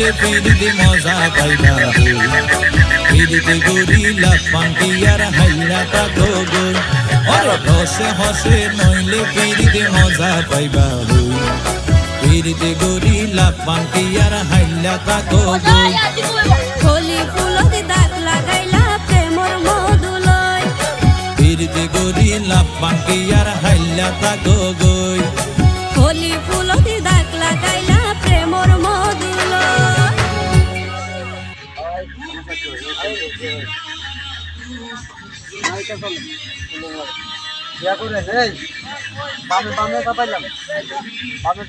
নইলে পিরিতে মজা পাইবা হই পিরিতে গরিলা পান্টিয়ার হাইলা তাকো গই ওরে হসে হসে নইলে পিরিতে মজা পাইবা হই পিরিতে গরিলা পান্টিয়ার হাইলা তাকো গই কলি ফুলতে দাগ লাগাইলা প্রেমর মধুলয় পিরিতে গরিলা পান্টিয়ার হাইলা তাকো গই কলি ফুলতে দাগ লাগাইলা প্রেমর মধুলয় বামে বামে পাইলাম বামে